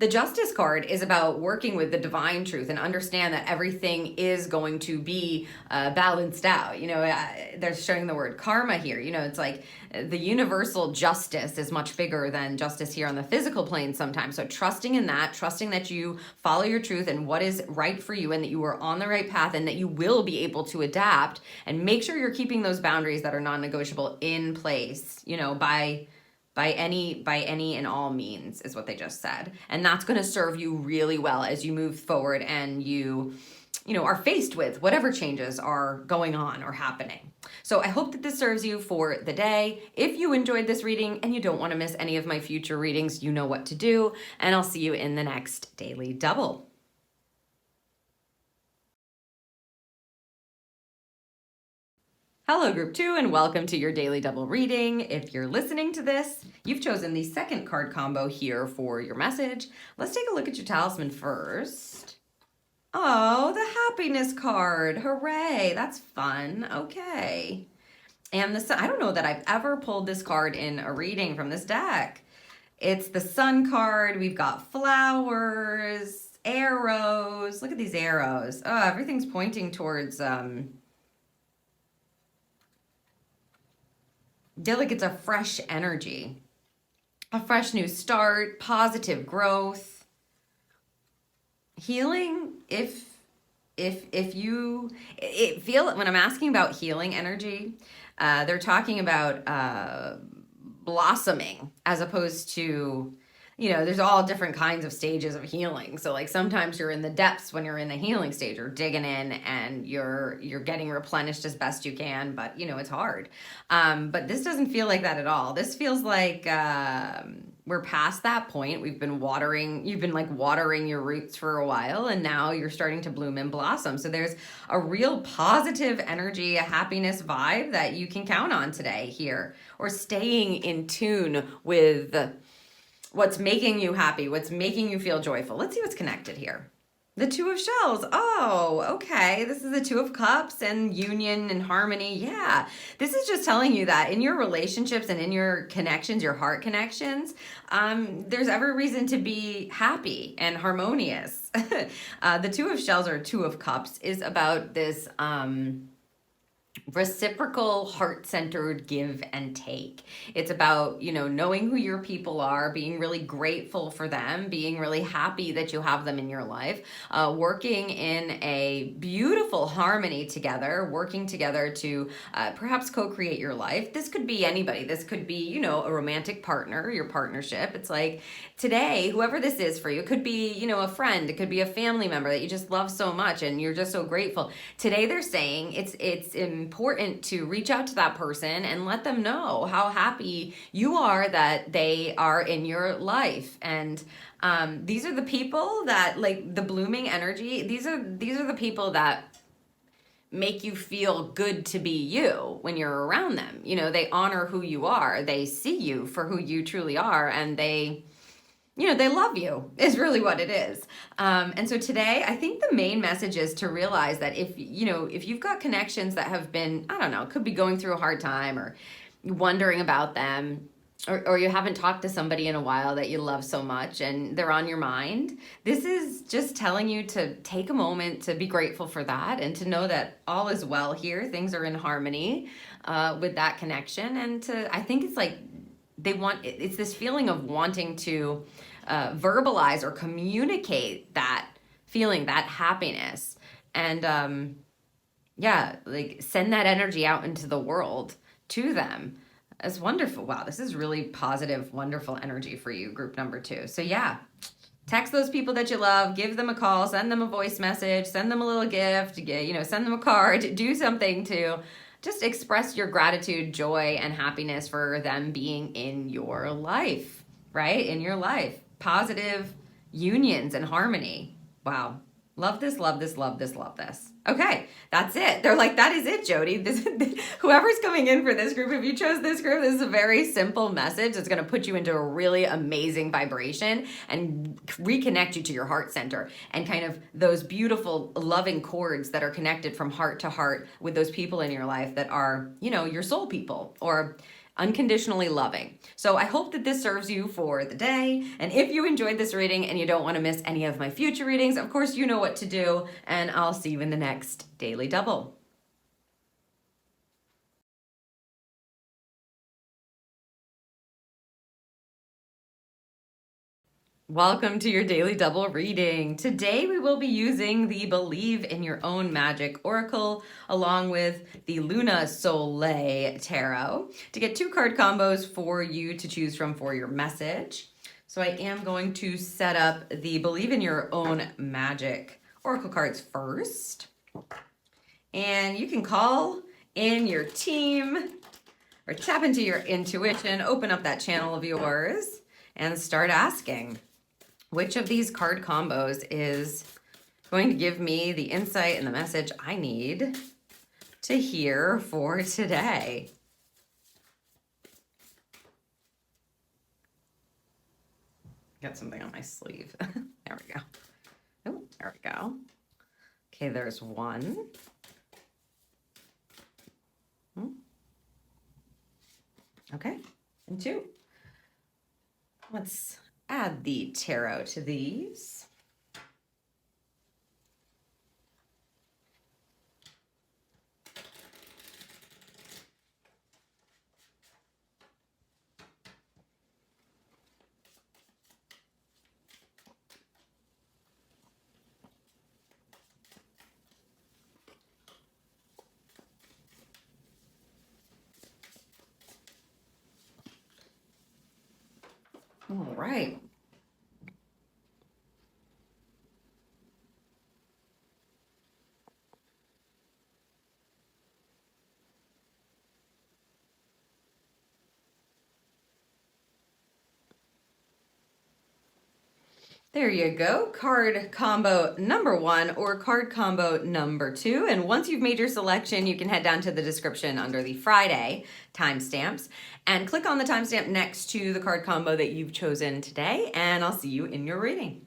the Justice card is about working with the divine truth and understand that everything is going to be balanced out. They're showing the word karma here. It's like the universal justice is much bigger than justice here on the physical plane sometimes. So trusting in that, trusting that you follow your truth and what is right for you, and that you are on the right path, and that you will be able to adapt, and make sure you're keeping those boundaries that are non-negotiable in place, by any and all means, is what they just said. And that's going to serve you really well as you move forward and you are faced with, whatever changes are going on or happening. So I hope that this serves you for the day. If you enjoyed this reading and you don't want to miss any of my future readings, you know what to do, and I'll see you in the next Daily Double. Hello, Group 2, and welcome to your Daily Double reading. If you're listening to this, you've chosen the second card combo here for your message. Let's take a look at your talisman first. Oh, the happiness card. Hooray. That's fun. Okay. And the sun, I don't know that I've ever pulled this card in a reading from this deck. It's the sun card. We've got flowers, arrows. Look at these arrows. Oh, everything's pointing towards, I feel like it's a fresh energy, a fresh new start, positive growth, healing. If you feel when I'm asking about healing energy, they're talking about blossoming as opposed to, there's all different kinds of stages of healing. So like sometimes you're in the depths when you're in the healing stage, you're digging in and you're getting replenished as best you can, but it's hard. But this doesn't feel like that at all. This feels like we're past that point. You've been watering your roots for a while, and now you're starting to bloom and blossom. So there's a real positive energy, a happiness vibe that you can count on today here, or staying in tune with what's making you happy, what's making you feel joyful. Let's see what's connected here. The Two of Shells. Oh, okay. This is the Two of Cups and union and harmony. Yeah. This is just telling you that in your relationships and in your connections, your heart connections, there's every reason to be happy and harmonious. The Two of Shells or Two of Cups is about this reciprocal, heart-centered give and take. It's about, knowing who your people are, being really grateful for them, being really happy that you have them in your life, working in a beautiful harmony together, working together to perhaps co-create your life. This could be anybody. This could be, a romantic partner, your partnership. It's like today, whoever this is for you, it could be, a friend, it could be a family member that you just love so much and you're just so grateful. Today they're saying it's important to reach out to that person and let them know how happy you are that they are in your life. And these are the people that, like, the blooming energy, these are the people that make you feel good to be you when you're around them. They honor who you are. They see you for who you truly are, and they love you is really what it is. And so today, I think the main message is to realize that if you've got connections that have been, could be going through a hard time or wondering about them, or you haven't talked to somebody in a while that you love so much and they're on your mind, this is just telling you to take a moment to be grateful for that and to know that all is well here. Things are in harmony with that connection. And I think it's like it's this feeling of wanting to verbalize or communicate that feeling, that happiness, and send that energy out into the world to them. It's wonderful. Wow, this is really positive, wonderful energy for you, group number 2. So yeah, text those people that you love, give them a call, send them a voice message, send them a little gift, send them a card, do something to just express your gratitude, joy, and happiness for them being in your life, right? In your life. Positive unions and harmony. Wow. Love this, love this, love this, love this. Okay, that's it. They're like, that is it, Jodie. Whoever's coming in for this group, if you chose this group, this is a very simple message that's going to put you into a really amazing vibration and reconnect you to your heart center and kind of those beautiful, loving chords that are connected from heart to heart with those people in your life that are, your soul people or unconditionally loving. So I hope that this serves you for the day. And if you enjoyed this reading and you don't want to miss any of my future readings, of course, you know what to do. And I'll see you in the next Daily Double. Welcome to your Daily Double reading. Today we will be using the Believe in Your Own Magic Oracle along with the Luna Soleil Tarot to get 2 card combos for you to choose from for your message. So I am going to set up the Believe in Your Own Magic oracle cards first. And you can call in your team or tap into your intuition, open up that channel of yours, and start asking, which of these card combos is going to give me the insight and the message I need to hear for today? Got something on my sleeve. There we go. Oh, there we go. Okay, there's one. Okay, and two. Let's add the tarot to these. All right. There you go, card combo number 1 or card combo number 2. And once you've made your selection, you can head down to the description under the Friday timestamps and click on the timestamp next to the card combo that you've chosen today, and I'll see you in your reading.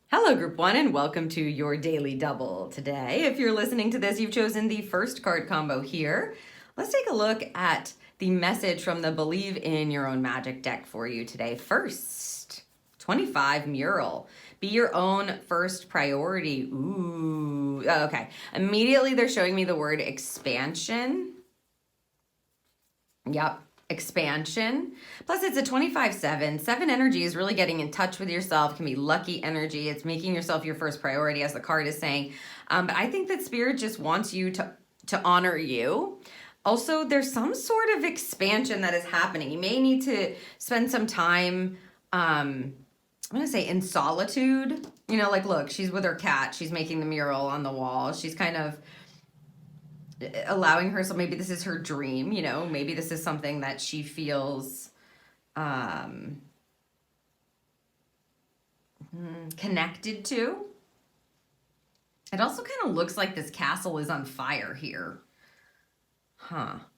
Hello, Group 1, and welcome to your Daily Double. Today, if you're listening to this, you've chosen the first card combo here. Let's take a look at the message from the Believe in Your Own Magic deck for you today. First, 25 mural. Be your own first priority. Ooh, okay. Immediately, they're showing me the word expansion. Yep. Expansion. Plus it's a 25-7. 7 energy is really getting in touch with yourself. Can be lucky energy. It's making yourself your first priority, as the card is saying. But I think that Spirit just wants you to honor you. Also, there's some sort of expansion that is happening. You may need to spend some time, I'm going to say in solitude. You know, like, look, she's with her cat. She's making the mural on the wall. She's kind of allowing herself, maybe this is her dream, you know, maybe this is something that she feels connected to. It also kind of looks like this castle is on fire here.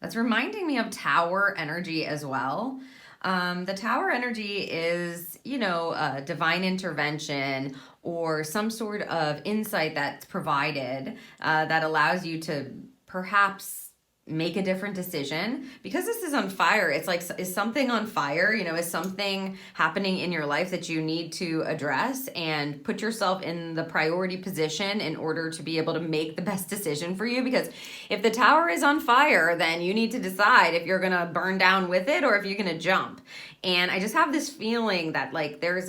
That's reminding me of tower energy as well. The tower energy is, you know, divine intervention or some sort of insight that's provided that allows you to perhaps make a different decision. Because this is on fire, it's like, is something on fire? You know, is something happening in your life that you need to address and put yourself in the priority position in order to be able to make the best decision for you? Because if the tower is on fire, then you need to decide if you're gonna burn down with it or if you're gonna jump. And I just have this feeling that, like, there's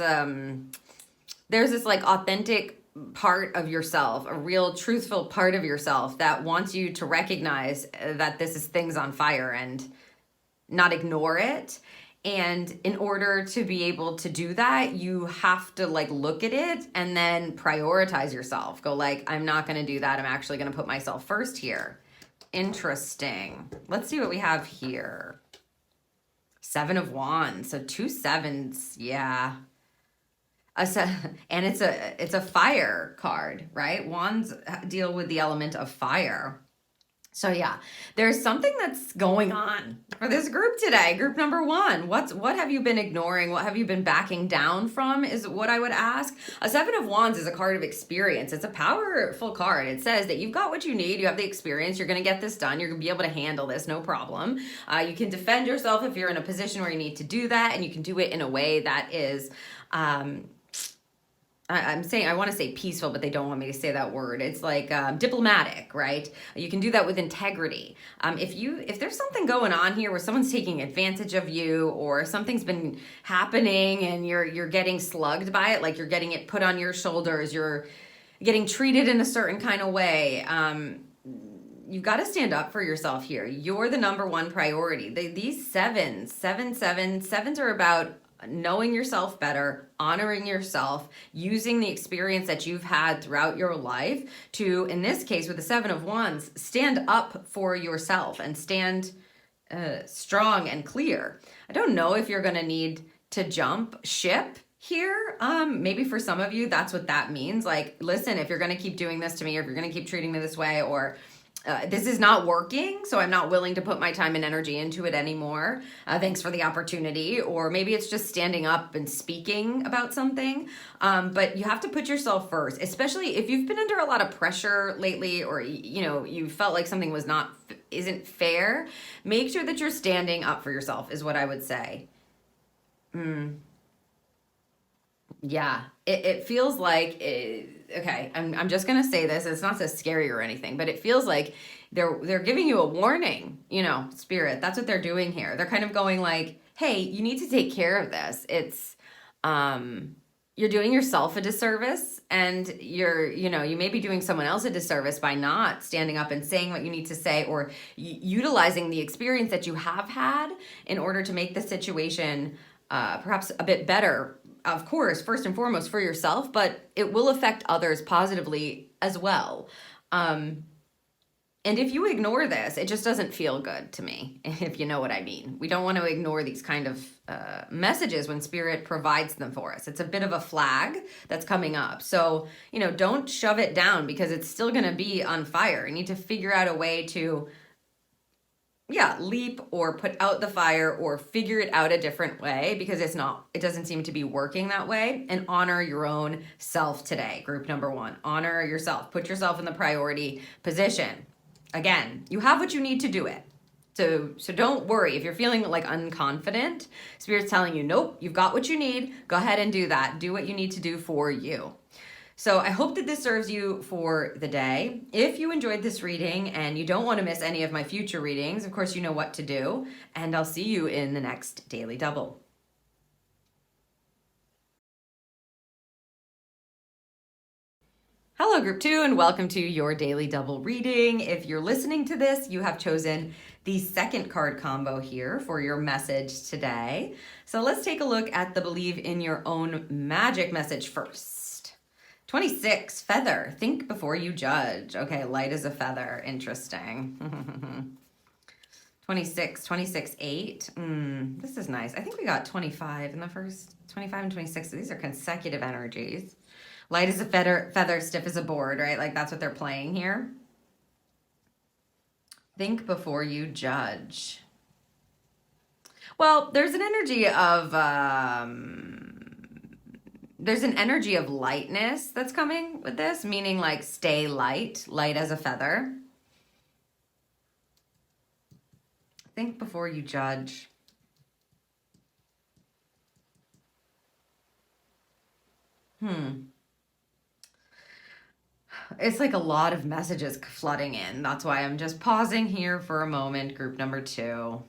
this like authentic part of yourself, a real truthful part of yourself that wants you to recognize that this is things on fire and not ignore it. And in order to be able to do that, you have to, like, look at it and then prioritize yourself. Go like, I'm not going to do that. I'm actually going to put myself first here. Interesting. Let's see what we have here. 7 of Wands. So 2 7s. Yeah. And it's a fire card, right? Wands deal with the element of fire. So yeah, there's something that's going on for this group today. Group number 1, what have you been ignoring? What have you been backing down from is what I would ask. A 7 of Wands is a card of experience. It's a powerful card. It says that you've got what you need. You have the experience. You're going to get this done. You're going to be able to handle this, no problem. You can defend yourself if you're in a position where you need to do that, and you can do it in a way that is, I want to say peaceful, but they don't want me to say that word. It's like diplomatic, right? You can do that with integrity. If there's something going on here where someone's taking advantage of you, or something's been happening and you're getting slugged by it, like you're getting it put on your shoulders, you're getting treated in a certain kind of way, you got to stand up for yourself here. You're the number one priority. These sevens are about knowing yourself better, honoring yourself, using the experience that you've had throughout your life to, in this case with the 7 of Wands, stand up for yourself and stand strong and clear. I don't know if you're going to need to jump ship here. Maybe for some of you, that's what that means. Like, listen, if you're going to keep doing this to me, or if you're going to keep treating me this way, or this is not working, so I'm not willing to put my time and energy into it anymore. Thanks for the opportunity. Or maybe it's just standing up and speaking about something. But you have to put yourself first, especially if you've been under a lot of pressure lately, or you felt like something isn't fair. Make sure that you're standing up for yourself is what I would say. Yeah, it feels like, okay, I'm just going to say this. It's not so scary or anything, but it feels like they're giving you a warning, Spirit. That's what they're doing here. They're kind of going like, hey, you need to take care of this. It's, you're doing yourself a disservice, and you may be doing someone else a disservice by not standing up and saying what you need to say, or utilizing the experience that you have had in order to make the situation perhaps a bit better. Of course, first and foremost for yourself, but it will affect others positively as well. And if you ignore this, it just doesn't feel good to me, if you know what I mean. We don't want to ignore these kind of messages when Spirit provides them for us. It's a bit of a flag that's coming up. So, don't shove it down, because it's still going to be on fire. You need to figure out a way to leap or put out the fire, or figure it out a different way, because it doesn't seem to be working that way. And honor your own self today. Group number 1, honor yourself. Put yourself in the priority position. Again, you have what you need to do it. So don't worry if you're feeling like unconfident. Spirit's telling you, nope, you've got what you need. Go ahead and do that. Do what you need to do for you. So I hope that this serves you for the day. If you enjoyed this reading and you don't want to miss any of my future readings, of course, you know what to do. And I'll see you in the next Daily Double. Hello, Group 2, and welcome to your Daily Double reading. If you're listening to this, you have chosen the second card combo here for your message today. So let's take a look at the Believe in Your Own Magic message first. 26, feather. Think before you judge. Okay, light as a feather. Interesting. 26, 8. This is nice. I think we got 25 in the first, 25 and 26. These are consecutive energies. Light as a feather, stiff as a board, right? Like that's what they're playing here. Think before you judge. Well, there's an energy of... there's an energy of lightness that's coming with this, meaning like stay light as a feather. Think before you judge. It's like a lot of messages flooding in. That's why I'm just pausing here for a moment, group number 2.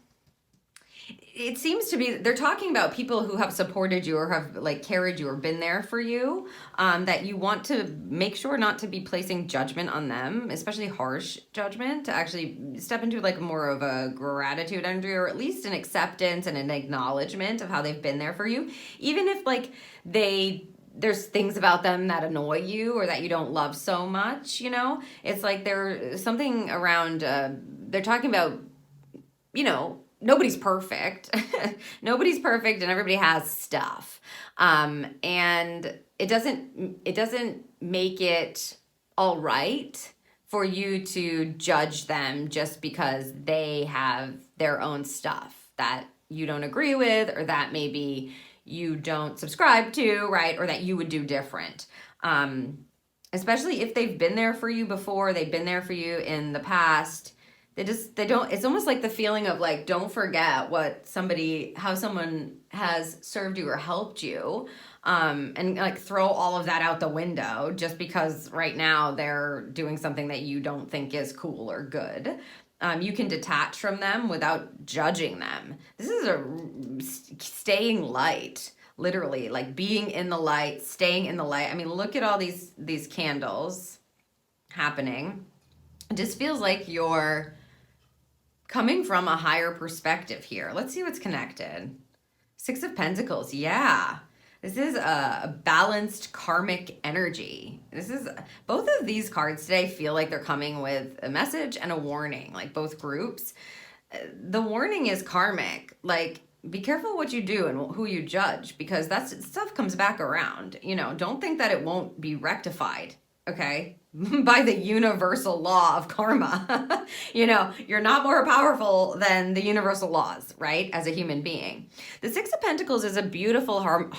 It seems to be, they're talking about people who have supported you or have like carried you or been there for you, that you want to make sure not to be placing judgment on them, especially harsh judgment, to actually step into like more of a gratitude energy, or at least an acceptance and an acknowledgement of how they've been there for you. Even if like there's things about them that annoy you or that you don't love so much, it's like there's something around, they're talking about, nobody's perfect. Nobody's perfect, and everybody has stuff. And it doesn't make it all right for you to judge them just because they have their own stuff that you don't agree with, or that maybe you don't subscribe to, right? Or that you would do different. Especially if they've been there for you before, they've been there for you in the past. They don't, it's almost like the feeling of like, don't forget how someone has served you or helped you, and like throw all of that out the window just because right now they're doing something that you don't think is cool or good. You can detach from them without judging them. This is staying light, literally, like being in the light, staying in the light. I mean, look at all these candles happening. It just feels like you're coming from a higher perspective here. Let's see what's connected. Six of Pentacles, yeah. This is a balanced karmic energy. Both of these cards today feel like they're coming with a message and a warning, like both groups. The warning is karmic, like be careful what you do and who you judge, because that stuff comes back around. You know, don't think that it won't be rectified, okay? By the universal law of karma. You know, you're not more powerful than the universal laws, right? As a human being. The Six of Pentacles is a beautiful harmonious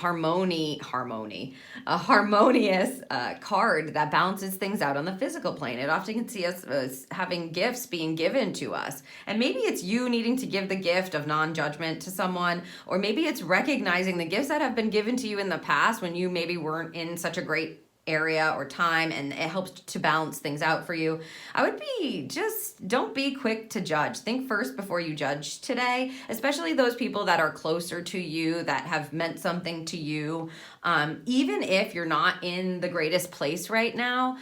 card that balances things out on the physical plane. It often can see us as having gifts being given to us. And maybe it's you needing to give the gift of non-judgment to someone, or maybe it's recognizing the gifts that have been given to you in the past when you maybe weren't in such a great area or time, and it helps to balance things out for you. I would be just, don't be quick to judge. Think first before you judge today, especially those people that are closer to you, that have meant something to you. Even if you're not in the greatest place right now,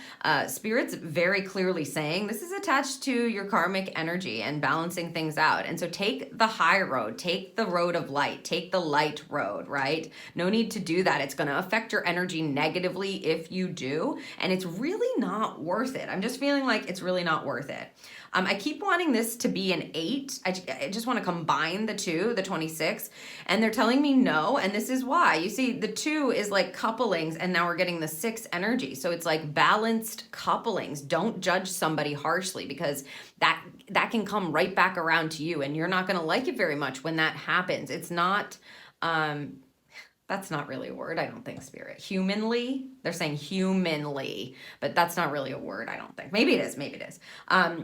Spirit's very clearly saying this is attached to your karmic energy and balancing things out. And so take the high road, take the road of light, take the light road, right? No need to do that. It's going to affect your energy negatively if you do, and it's really not worth it. I'm just feeling like it's really not worth it. I keep wanting this to be an 8. I just want to combine the 2, the 26, and they're telling me no, and this is why. You see, the 2 is like couplings, and now we're getting the 6 energy. So it's like balanced couplings. Don't judge somebody harshly, because that can come right back around to you, and you're not going to like it very much when that happens. It's not... that's not really a word, I don't think, Spirit. Humanly, they're saying humanly, but that's not really a word, I don't think. Maybe it is, maybe it is.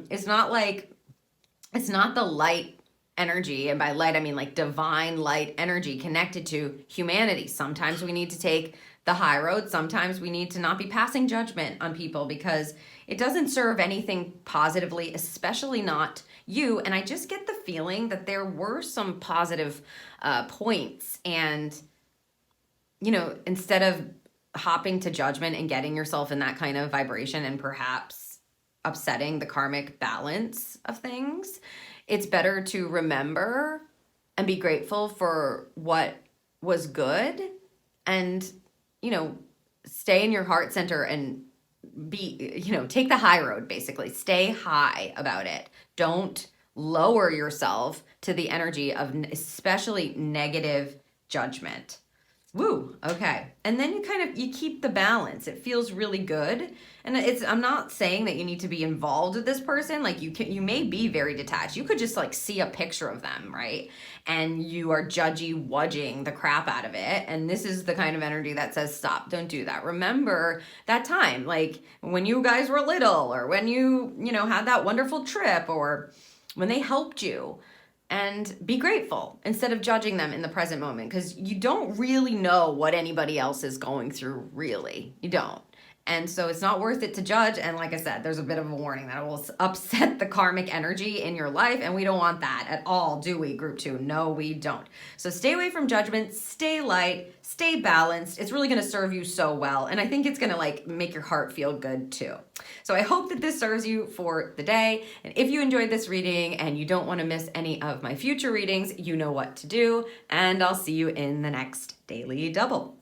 It's not the light energy, and by light, I mean like divine light energy connected to humanity. Sometimes we need to take the high road. Sometimes we need to not be passing judgment on people, because it doesn't serve anything positively, especially not you. And I just get the feeling that there were some positive points, and you know, instead of hopping to judgment and getting yourself in that kind of vibration and perhaps upsetting the karmic balance of things, it's better to remember and be grateful for what was good, and, you know, stay in your heart center and be, you know, take the high road, basically. Stay high about it. Don't lower yourself to the energy of especially negative judgment. Woo, okay. And then you keep the balance. It feels really good. And I'm not saying that you need to be involved with this person. Like you may be very detached. You could just like see a picture of them, right? And you are wudging the crap out of it. And this is the kind of energy that says, stop, don't do that. Remember that time, like when you guys were little, or when you had that wonderful trip, or when they helped you. And be grateful instead of judging them in the present moment, because you don't really know what anybody else is going through, really. You don't. And so it's not worth it to judge. And like I said, there's a bit of a warning that it will upset the karmic energy in your life. And we don't want that at all, do we, Group 2? No, we don't. So stay away from judgment, stay light, stay balanced. It's really going to serve you so well. And I think it's going to like make your heart feel good too. So I hope that this serves you for the day. And if you enjoyed this reading and you don't want to miss any of my future readings, you know what to do. And I'll see you in the next Daily Double.